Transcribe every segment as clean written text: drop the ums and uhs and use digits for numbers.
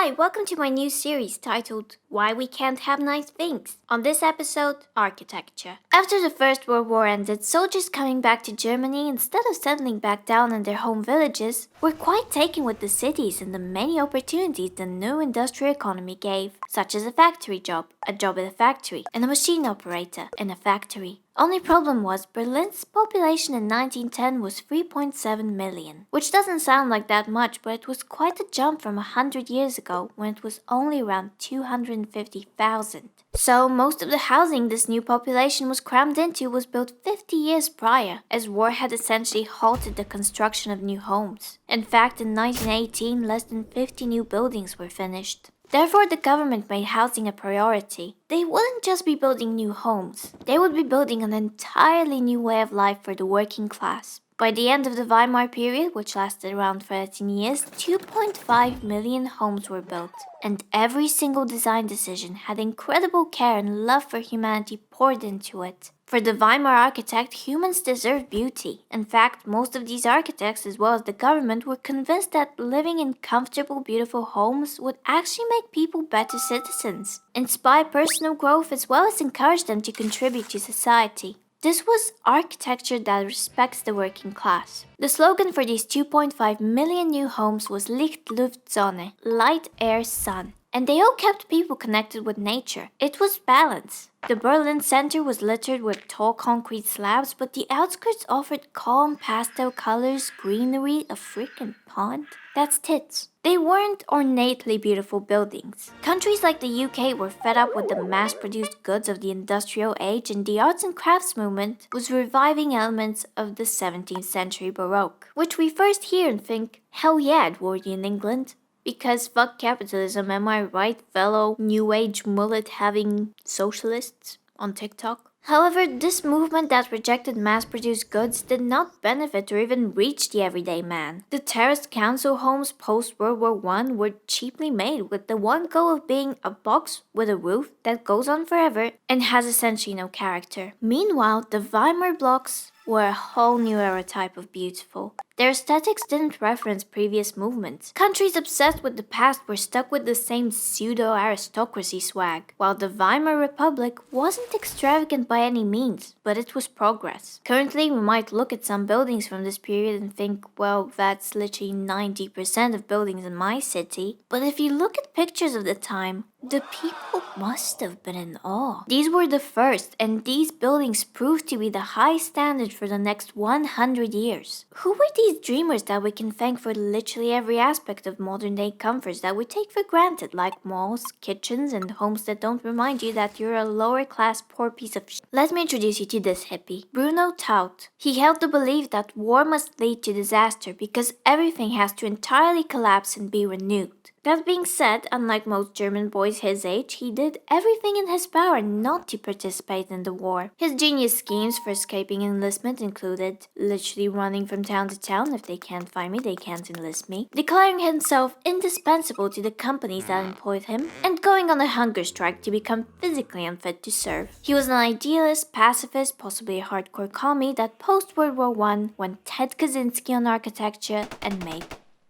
Hi, welcome to my new series titled Why We Can't Have Nice Things. On this episode, architecture. After the First World War ended, soldiers coming back to Germany instead of settling back down in their home villages were quite taken with the cities and the many opportunities the new industrial economy gave, such as a factory job, a job at a factory, and a machine operator in a factory. Only problem was Berlin's population in 1910 was 3.7 million, which doesn't sound like that much, but it was quite a jump from 100 years ago when it was only around 250,000. So most of the housing this new population was crammed into was built 50 years prior, as war had essentially halted the construction of new homes. In fact, in 1918, less than 50 new buildings were finished. Therefore, the government made housing a priority. They wouldn't just be building new homes, they would be building an entirely new way of life for the working class. By the end of the Weimar period, which lasted around 13 years, 2.5 million homes were built, and every single design decision had incredible care and love for humanity poured into it. For the Weimar architect, humans deserve beauty. In fact, most of these architects, as well as the government, were convinced that living in comfortable, beautiful homes would actually make people better citizens, inspire personal growth, as well as encourage them to contribute to society. This was architecture that respects the working class. The slogan for these 2.5 million new homes was Licht, Luft, Sonne, light, air, sun. And they all kept people connected with nature. It was balance. The Berlin center was littered with tall concrete slabs, but the outskirts offered calm pastel colors, greenery, a freaking pond. That's tits. They weren't ornately beautiful buildings. Countries like the UK were fed up with the mass-produced goods of the industrial age, and the arts and crafts movement was reviving elements of the 17th century Baroque, which we first hear and think, hell yeah, Edwardian in England. Because fuck capitalism, am I right, fellow new age mullet-having socialists on TikTok? However, this movement that rejected mass-produced goods did not benefit or even reach the everyday man. The terraced council homes post-World War I were cheaply made with the one goal of being a box with a roof that goes on forever and has essentially no character. Meanwhile, the Weimar blocks were a whole new era type of beautiful. Their aesthetics didn't reference previous movements. Countries obsessed with the past were stuck with the same pseudo-aristocracy swag, while the Weimar Republic wasn't extravagant by any means, but it was progress. Currently, we might look at some buildings from this period and think, well, that's literally 90% of buildings in my city. But if you look at pictures of the time, the people must have been in awe. These were the first, and these buildings proved to be the high standard for the next 100 years. Who were these dreamers that we can thank for literally every aspect of modern-day comforts that we take for granted, like malls, kitchens, and homes that don't remind you that you're a lower-class poor piece of shit? Let me introduce you to this hippie, Bruno Taut. He held the belief that war must lead to disaster because everything has to entirely collapse and be renewed. That being said, unlike most German boys his age, he did everything in his power not to participate in the war. His genius schemes for escaping enlistment included literally running from town to town. If they can't find me, they can't enlist me, declaring himself indispensable to the companies that employed him, and going on a hunger strike to become physically unfit to serve. He was an idealist, pacifist, possibly a hardcore commie that post-World War I went Ted Kaczynski on architecture and made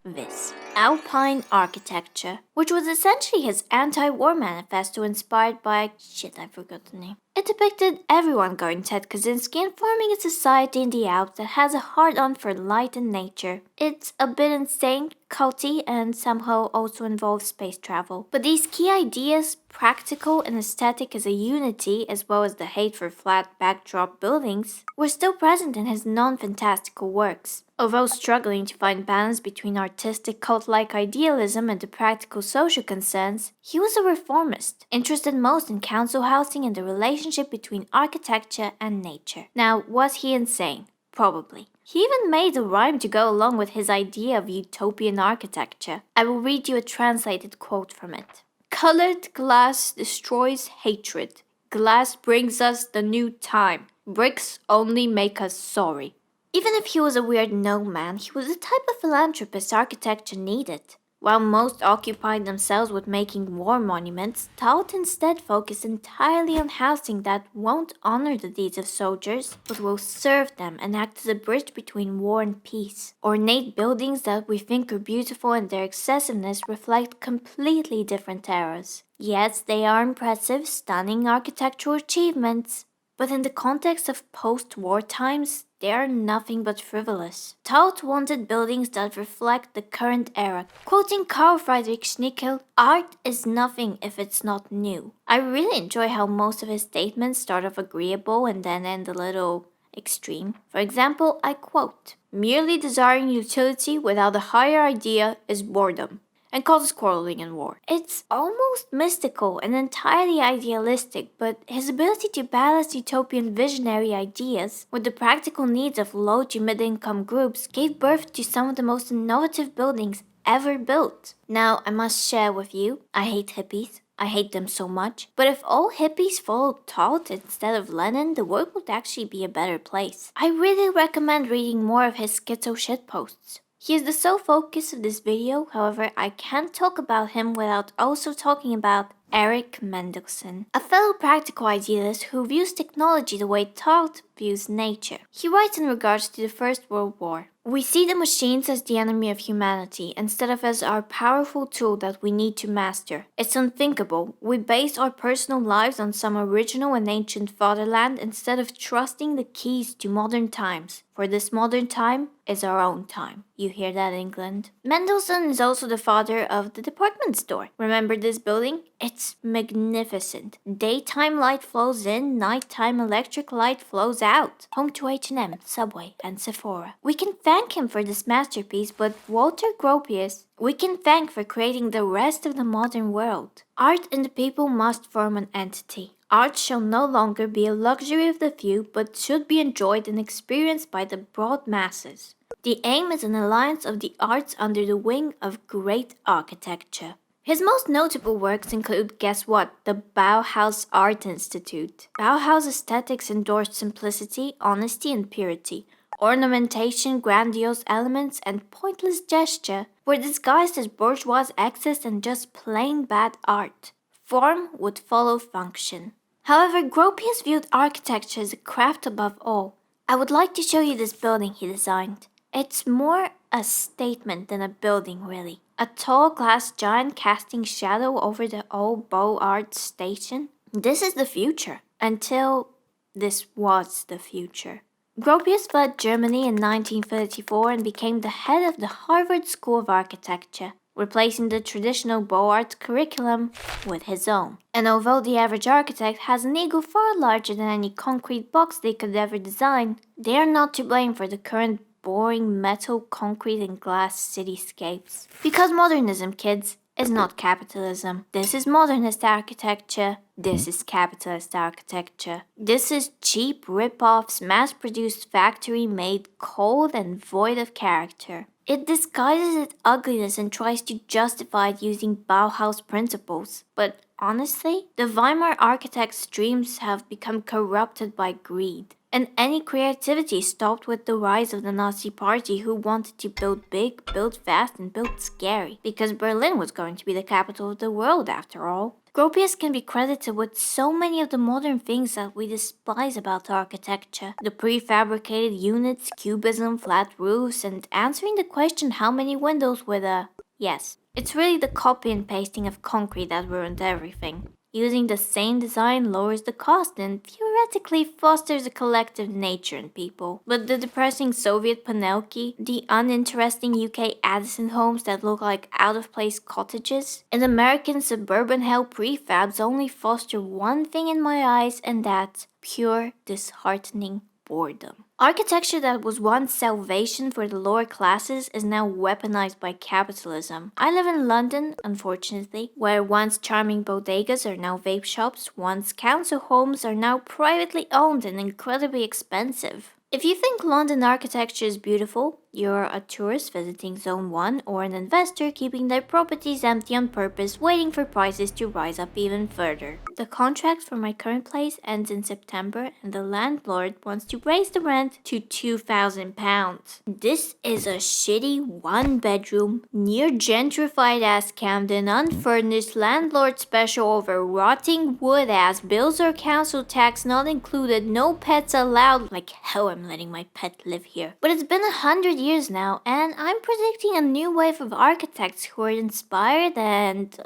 this Alpine architecture, which was essentially his anti-war manifesto inspired by I forgot the name. It depicted everyone going Ted Kaczynski and forming a society in the Alps that has a hard-on for light and nature. It's a bit insane, culty, and somehow also involves space travel. But these key ideas, practical and aesthetic as a unity, as well as the hate for flat backdrop buildings, were still present in his non-fantastical works. Although struggling to find balance between artistic cult-like idealism and the practical social concerns, he was a reformist, interested most in council housing and the relationship between architecture and nature. Now, was he insane? Probably. He even made a rhyme to go along with his idea of utopian architecture. I will read you a translated quote from it. "Colored glass destroys hatred. Glass brings us the new time. Bricks only make us sorry." Even if he was a weird no man, he was the type of philanthropist architecture needed. While most occupied themselves with making war monuments, Taut instead focused entirely on housing that won't honor the deeds of soldiers, but will serve them and act as a bridge between war and peace. Ornate buildings that we think are beautiful in their excessiveness reflect completely different eras. Yes, they are impressive, stunning architectural achievements, but in the context of post-war times, they are nothing but frivolous. Taut wanted buildings that reflect the current era. Quoting Karl Friedrich Schnickel, art is nothing if it's not new. I really enjoy how most of his statements start off agreeable and then end a little extreme. For example, I quote, "Merely desiring utility without a higher idea is boredom, and causes quarreling and war." It's almost mystical and entirely idealistic, but his ability to balance utopian visionary ideas with the practical needs of low to mid-income groups gave birth to some of the most innovative buildings ever built. Now, I must share with you, I hate hippies. I hate them so much. But if all hippies followed Taut instead of Lenin, the world would actually be a better place. I really recommend reading more of his schizo shitposts. He is the sole focus of this video, however, I can't talk about him without also talking about Eric Mendelsohn, a fellow practical idealist who views technology the way Taut views nature. He writes in regards to the First World War, "We see the machines as the enemy of humanity instead of as our powerful tool that we need to master. It's unthinkable. We base our personal lives on some original and ancient fatherland instead of trusting the keys to modern times. For this modern time is our own time." You hear that, England? Mendelssohn is also the father of the department store. Remember this building? It's magnificent. Daytime light flows in, nighttime electric light flows out. Home to H&M, Subway, and Sephora. We can thank him for this masterpiece, but Walter Gropius, we can thank for creating the rest of the modern world. Art and the people must form an entity. Art shall no longer be a luxury of the few, but should be enjoyed and experienced by the broad masses. The aim is an alliance of the arts under the wing of great architecture. His most notable works include, guess what, the Bauhaus Art Institute. Bauhaus aesthetics endorsed simplicity, honesty, and purity. Ornamentation, grandiose elements, and pointless gesture were disguised as bourgeois excess and just plain bad art. Form would follow function. However, Gropius viewed architecture as a craft above all. I would like to show you this building he designed. It's more a statement than a building, really. A tall glass giant casting shadow over the old Beaux-Arts station. This is the future. Until this was the future. Gropius fled Germany in 1934 and became the head of the Harvard School of Architecture, replacing the traditional Beaux-Arts curriculum with his own. And although the average architect has an ego far larger than any concrete box they could ever design, they are not to blame for the current boring metal, concrete, and glass cityscapes. Because modernism, kids, is not capitalism. This is modernist architecture. This is capitalist architecture. This is cheap rip-offs, mass-produced factory-made, cold and void of character. It disguises its ugliness and tries to justify it using Bauhaus principles. But honestly, the Weimar architects' dreams have become corrupted by greed. And any creativity stopped with the rise of the Nazi Party, who wanted to build big, build fast, and build scary. Because Berlin was going to be the capital of the world after all. Gropius can be credited with so many of the modern things that we despise about architecture. The prefabricated units, cubism, flat roofs, and answering the question how many windows with a yes. It's really the copy and pasting of concrete that ruined everything. Using the same design lowers the cost and theoretically fosters a collective nature in people. But the depressing Soviet Panelki, the uninteresting UK Addison homes that look like out-of-place cottages, and American suburban hell prefabs only foster one thing in my eyes, and that's pure, disheartening boredom. Architecture that was once salvation for the lower classes is now weaponized by capitalism. I live in London, unfortunately, where once charming bodegas are now vape shops, once council homes are now privately owned and incredibly expensive. If you think London architecture is beautiful, You're a tourist visiting Zone 1 or an investor keeping their properties empty on purpose, waiting for prices to rise up even further. The contract for my current place ends in September and the landlord wants to raise the rent to £2,000. This is a shitty one-bedroom, near gentrified-ass Camden, unfurnished landlord special over rotting wood-ass bills or council tax not included, no pets allowed. Like hell I'm letting my pet live here. But it's been 100 years now and I'm predicting a new wave of architects who are inspired and...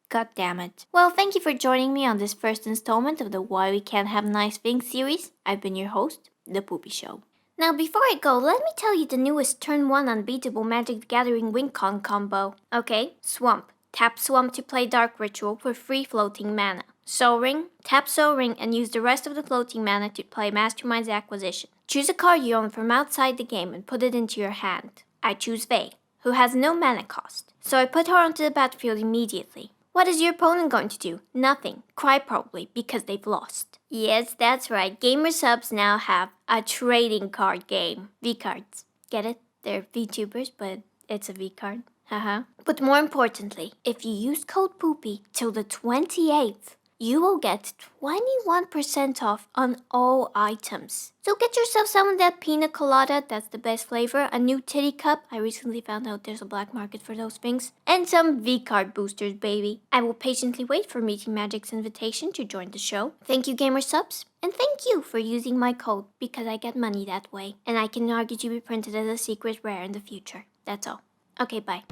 God damn it. Well, thank you for joining me on this first installment of the Why We Can't Have Nice Things series. I've been your host, The Poopy Show. Now, before I go, let me tell you the newest Turn 1 unbeatable Magic the Gathering WinCon combo. Okay, Swamp. Tap Swamp to play Dark Ritual for free floating mana. Soul Ring. Tap Soul Ring and use the rest of the floating mana to play Mastermind's Acquisition. Choose a card you own from outside the game and put it into your hand. I choose Vey, who has no mana cost, so I put her onto the battlefield immediately. What is your opponent going to do? Nothing. Cry probably, because they've lost. Yes, that's right. Gamer subs now have a trading card game. V-cards. Get it? They're VTubers, but it's a V-card. Haha. But more importantly, if you use code POOPY till the 28th, you will get 21% off on all items. So get yourself some of that pina colada, that's the best flavor, a new titty cup, I recently found out there's a black market for those things, and some V-card boosters, baby. I will patiently wait for Meeting Magic's invitation to join the show. Thank you, gamer subs, and thank you for using my code, because I get money that way, and I can argue to be printed as a secret rare in the future. That's all. Okay, bye.